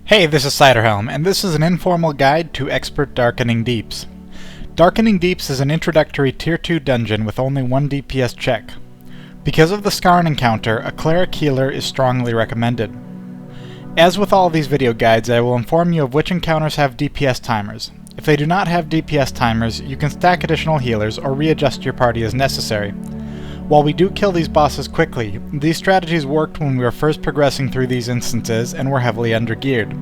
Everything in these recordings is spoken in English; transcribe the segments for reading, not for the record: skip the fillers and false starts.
Hey, this is Ciderhelm, and this is an informal guide to expert Darkening Deeps. Darkening Deeps is an introductory Tier 2 dungeon with only one DPS check. Because of the Skarn encounter, a cleric healer is strongly recommended. As with all these video guides, I will inform you of which encounters have DPS timers. If they do not have DPS timers, you can stack additional healers or readjust your party as necessary. While we do kill these bosses quickly, these strategies worked when we were first progressing through these instances and were heavily undergeared.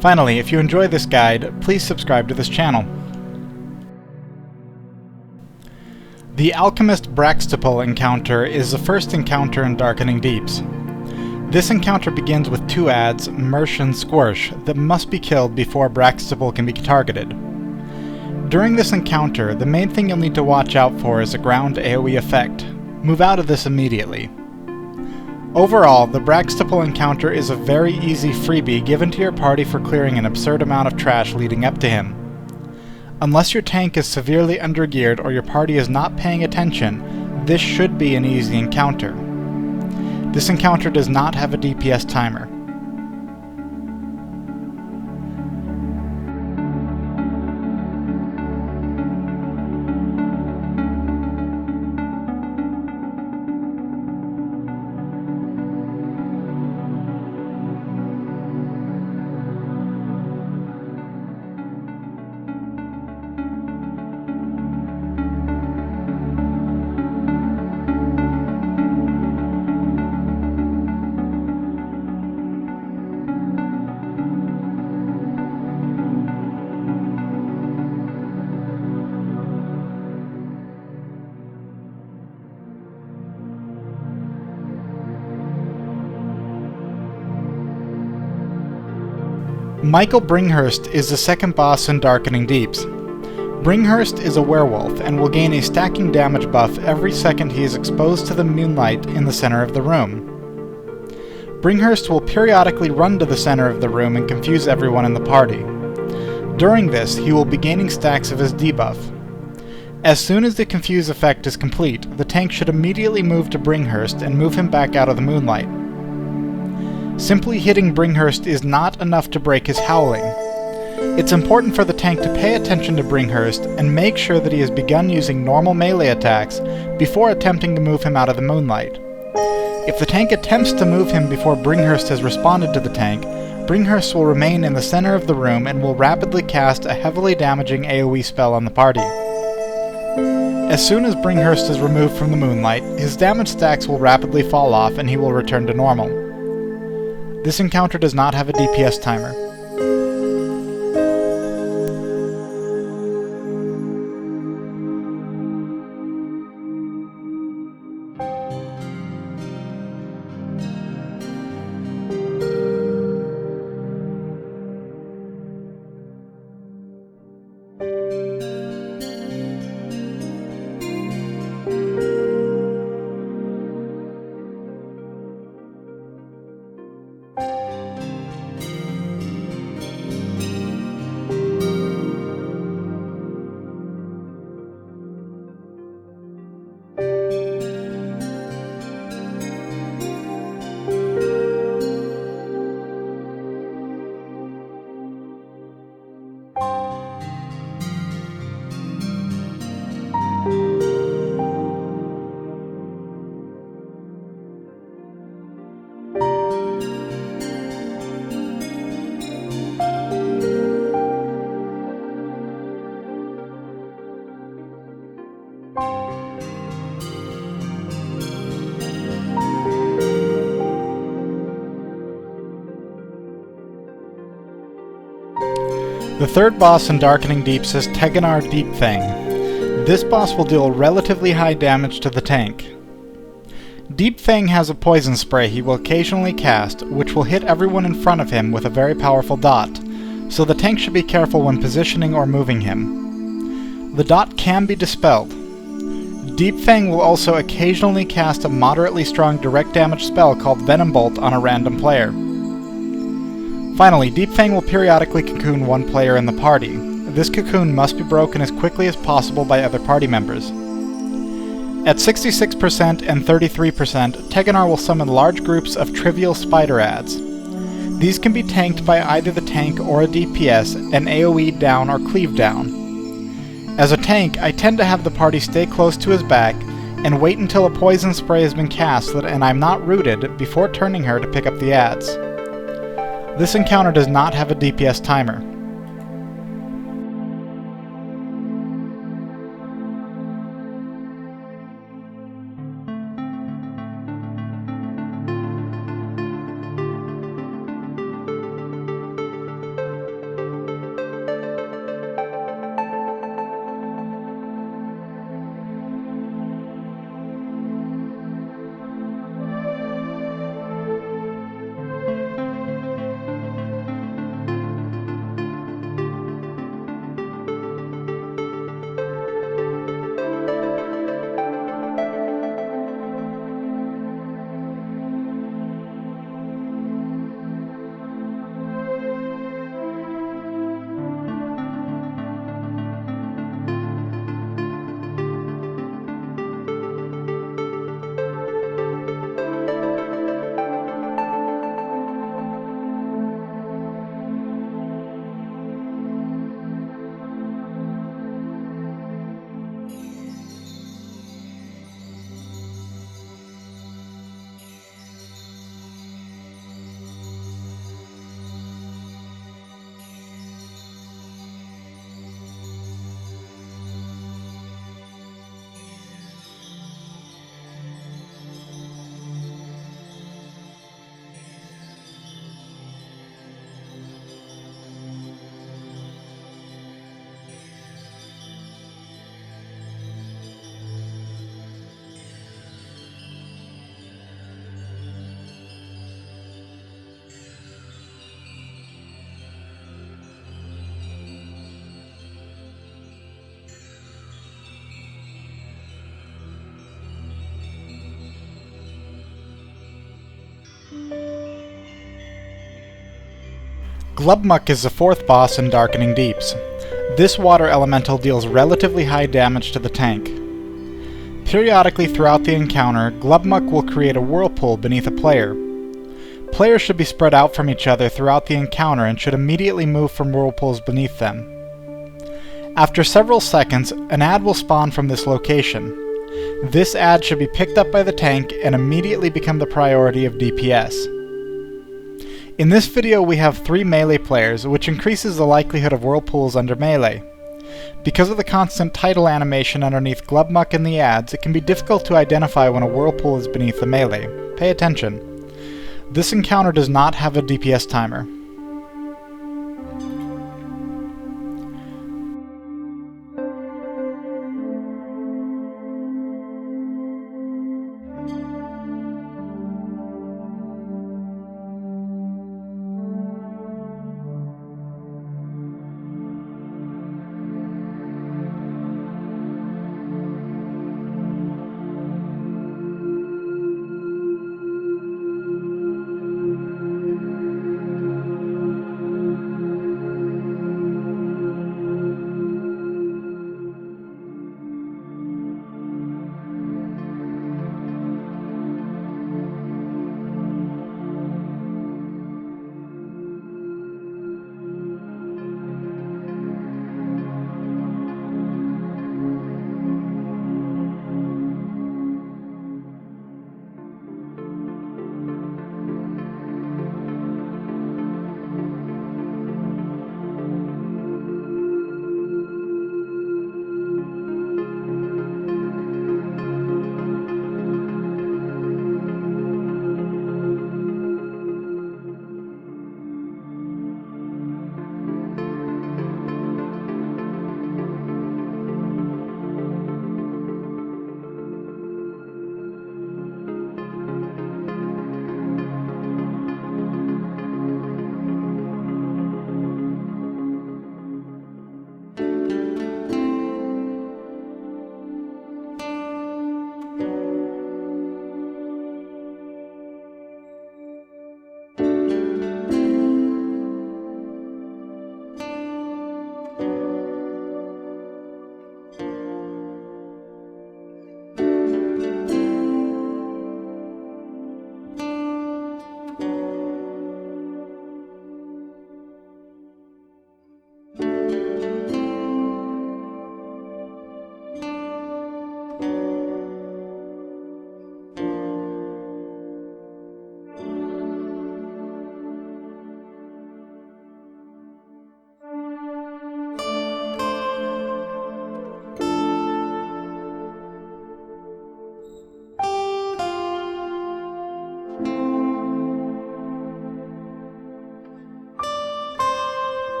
Finally, if you enjoy this guide, please subscribe to this channel. The Alchemist Braxtopal encounter is the first encounter in Darkening Deeps. This encounter begins with two adds, Mersh and Squirsh, that must be killed before Braxtopal can be targeted. During this encounter, the main thing you'll need to watch out for is a ground AoE effect. Move out of this immediately. Overall, the Braxtopal encounter is a very easy freebie given to your party for clearing an absurd amount of trash leading up to him. Unless your tank is severely undergeared or your party is not paying attention, this should be an easy encounter. This encounter does not have a DPS timer. Michael Bringhurst is the second boss in Darkening Deeps. Bringhurst is a werewolf and will gain a stacking damage buff every second he is exposed to the moonlight in the center of the room. Bringhurst will periodically run to the center of the room and confuse everyone in the party. During this, he will be gaining stacks of his debuff. As soon as the confuse effect is complete, the tank should immediately move to Bringhurst and move him back out of the moonlight. Simply hitting Bringhurst is not enough to break his howling. It's important for the tank to pay attention to Bringhurst and make sure that he has begun using normal melee attacks before attempting to move him out of the moonlight. If the tank attempts to move him before Bringhurst has responded to the tank, Bringhurst will remain in the center of the room and will rapidly cast a heavily damaging AoE spell on the party. As soon as Bringhurst is removed from the moonlight, his damage stacks will rapidly fall off and he will return to normal. This encounter does not have a DPS timer. The third boss in Darkening Deeps is Teganar Deepfang. This boss will deal relatively high damage to the tank. Deepfang has a poison spray he will occasionally cast, which will hit everyone in front of him with a very powerful dot, so the tank should be careful when positioning or moving him. The dot can be dispelled. Deepfang will also occasionally cast a moderately strong direct damage spell called Venom Bolt on a random player. Finally, Deepfang will periodically cocoon one player in the party. This cocoon must be broken as quickly as possible by other party members. At 66% and 33%, Teganar will summon large groups of trivial spider ads. These can be tanked by either the tank or a DPS, and AoE down or cleave down. As a tank, I tend to have the party stay close to his back and wait until a poison spray has been cast and I'm not rooted before turning her to pick up the adds. This encounter does not have a DPS timer. Glubmuck is the fourth boss in Darkening Deeps. This water elemental deals relatively high damage to the tank. Periodically throughout the encounter, Glubmuck will create a whirlpool beneath a player. Players should be spread out from each other throughout the encounter and should immediately move from whirlpools beneath them. After several seconds, an ad will spawn from this location. This ad should be picked up by the tank and immediately become the priority of DPS. In this video we have 3 melee players, which increases the likelihood of whirlpools under melee. Because of the constant title animation underneath Glubmuck and the ads, it can be difficult to identify when a whirlpool is beneath the melee. Pay attention. This encounter does not have a DPS timer.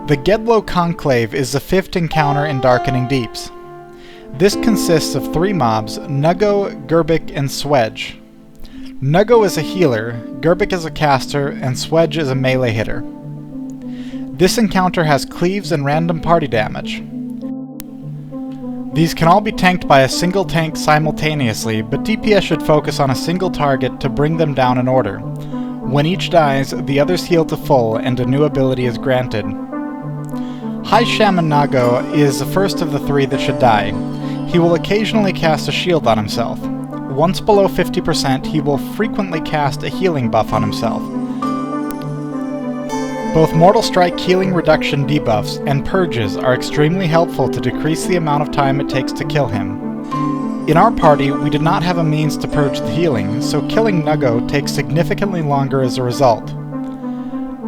The Gedlow Conclave is the 5th encounter in Darkening Deeps. This consists of 3 mobs, Nuggo, Gerbik, and Swedge. Nuggo is a healer, Gerbik is a caster, and Swedge is a melee hitter. This encounter has cleaves and random party damage. These can all be tanked by a single tank simultaneously, but DPS should focus on a single target to bring them down in order. When each dies, the others heal to full and a new ability is granted. High Shaman Nuggo is the first of the 3 that should die. He will occasionally cast a shield on himself. Once below 50%, he will frequently cast a healing buff on himself. Both Mortal Strike healing reduction debuffs and purges are extremely helpful to decrease the amount of time it takes to kill him. In our party, we did not have a means to purge the healing, so killing Nuggo takes significantly longer as a result.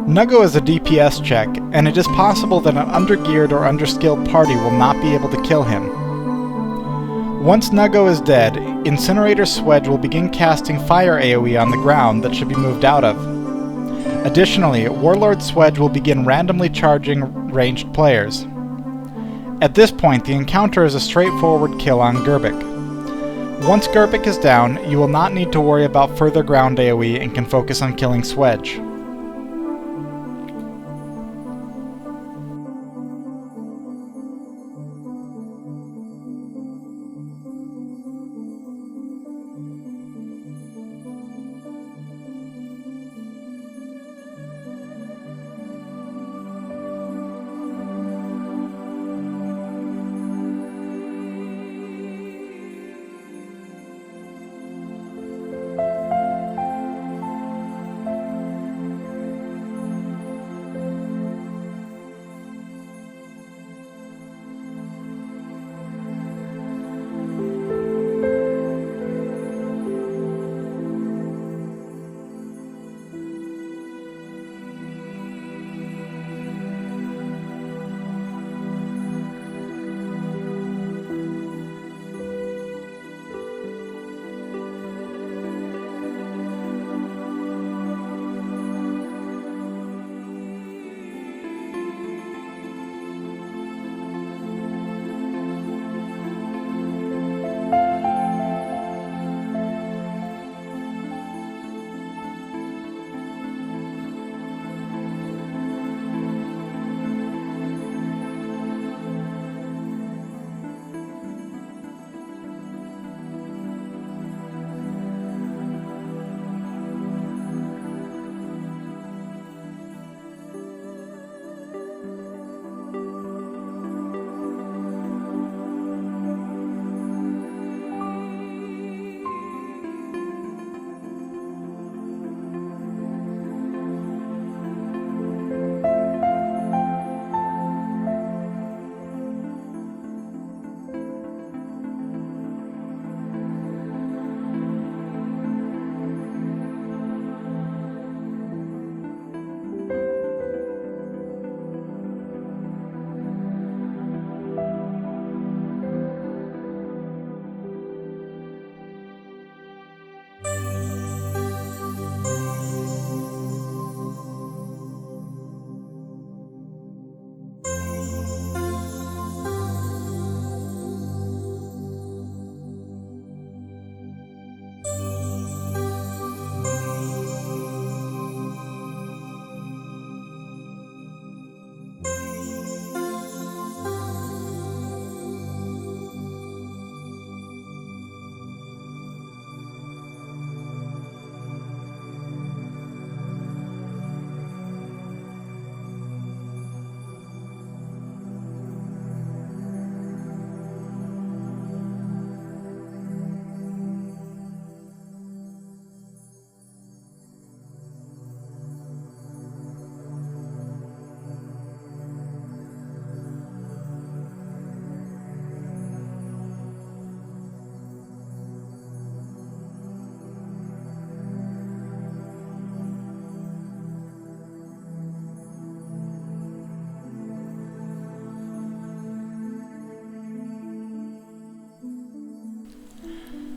Nuggo is a DPS check, and it is possible that an undergeared or underskilled party will not be able to kill him. Once Nuggo is dead, Incinerator Swedge will begin casting fire AoE on the ground that should be moved out of. Additionally, Warlord Swedge will begin randomly charging ranged players. At this point, the encounter is a straightforward kill on Gerbik. Once Gerbik is down, you will not need to worry about further ground AoE and can focus on killing Swedge.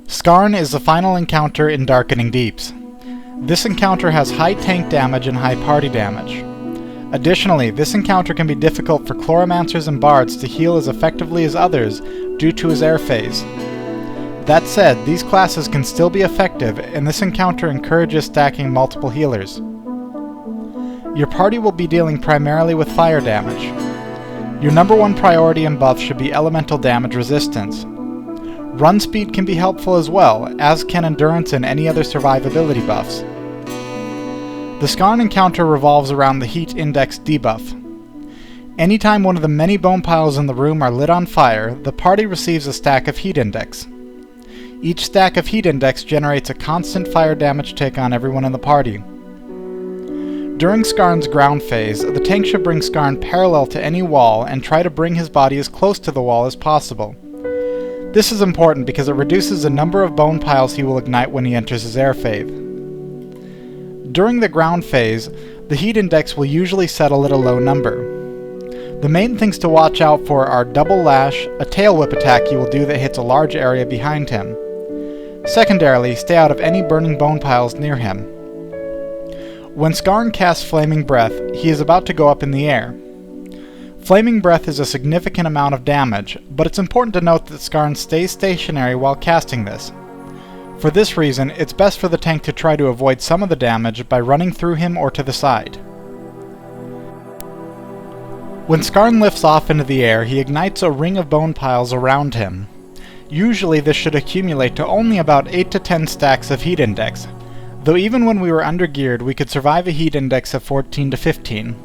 Skarn is the final encounter in Darkening Deeps. This encounter has high tank damage and high party damage. Additionally, this encounter can be difficult for Chloromancers and Bards to heal as effectively as others due to his air phase. That said, these classes can still be effective, and this encounter encourages stacking multiple healers. Your party will be dealing primarily with fire damage. Your number one priority and buff should be elemental damage resistance. Run speed can be helpful as well, as can endurance and any other survivability buffs. The Skarn encounter revolves around the heat index debuff. Anytime one of the many bone piles in the room are lit on fire, the party receives a stack of heat index. Each stack of heat index generates a constant fire damage tick on everyone in the party. During Skarn's ground phase, the tank should bring Skarn parallel to any wall and try to bring his body as close to the wall as possible. This is important because it reduces the number of bone piles he will ignite when he enters his air phase. During the ground phase, the heat index will usually settle at a low number. The main things to watch out for are double lash, a tail whip attack he will do that hits a large area behind him. Secondarily, stay out of any burning bone piles near him. When Skarn casts Flaming Breath, he is about to go up in the air. Flaming Breath is a significant amount of damage, but it's important to note that Skarn stays stationary while casting this. For this reason, it's best for the tank to try to avoid some of the damage by running through him or to the side. When Skarn lifts off into the air, he ignites a ring of bone piles around him. Usually this should accumulate to only about 8 to 10 stacks of heat index, though even when we were undergeared we could survive a heat index of 14 to 15.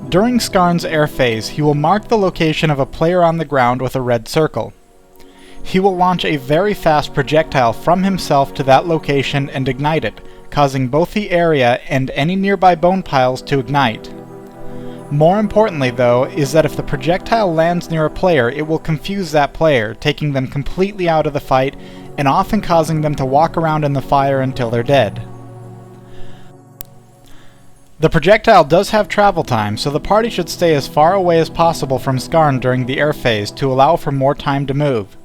During Skarn's air phase, he will mark the location of a player on the ground with a red circle. He will launch a very fast projectile from himself to that location and ignite it, causing both the area and any nearby bone piles to ignite. More importantly, though, is that if the projectile lands near a player, it will confuse that player, taking them completely out of the fight and often causing them to walk around in the fire until they're dead. The projectile does have travel time, so the party should stay as far away as possible from Skarn during the air phase to allow for more time to move.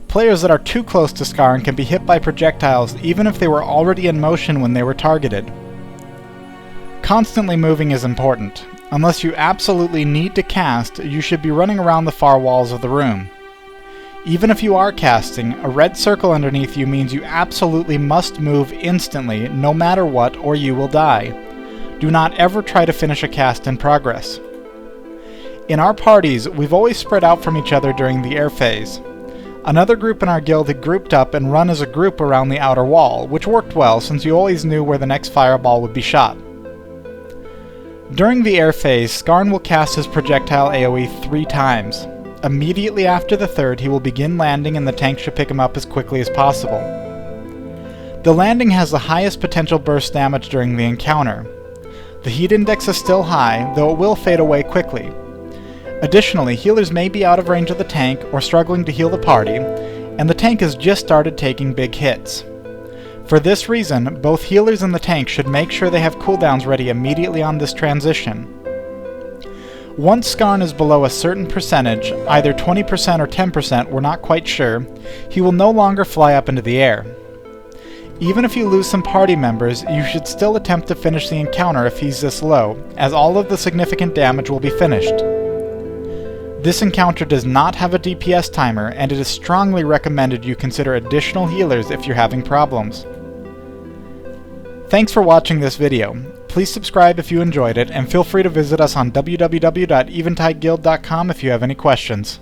Players that are too close to Skarn can be hit by projectiles even if they were already in motion when they were targeted. Constantly moving is important. Unless you absolutely need to cast, you should be running around the far walls of the room. Even if you are casting, a red circle underneath you means you absolutely must move instantly, no matter what, or you will die. Do not ever try to finish a cast in progress. In our parties, we've always spread out from each other during the air phase. Another group in our guild had grouped up and run as a group around the outer wall, which worked well since you always knew where the next fireball would be shot. During the air phase, Skarn will cast his projectile AoE 3 times. Immediately after the third, he will begin landing and the tank should pick him up as quickly as possible. The landing has the highest potential burst damage during the encounter. The heat index is still high, though it will fade away quickly. Additionally, healers may be out of range of the tank or struggling to heal the party, and the tank has just started taking big hits. For this reason, both healers and the tank should make sure they have cooldowns ready immediately on this transition. Once Skarn is below a certain percentage, either 20% or 10%, we're not quite sure, he will no longer fly up into the air. Even if you lose some party members, you should still attempt to finish the encounter if he's this low, as all of the significant damage will be finished. This encounter does not have a DPS timer, and it is strongly recommended you consider additional healers if you're having problems. Thanks for watching this video. Please subscribe if you enjoyed it, and feel free to visit us on www.eventideguild.com if you have any questions.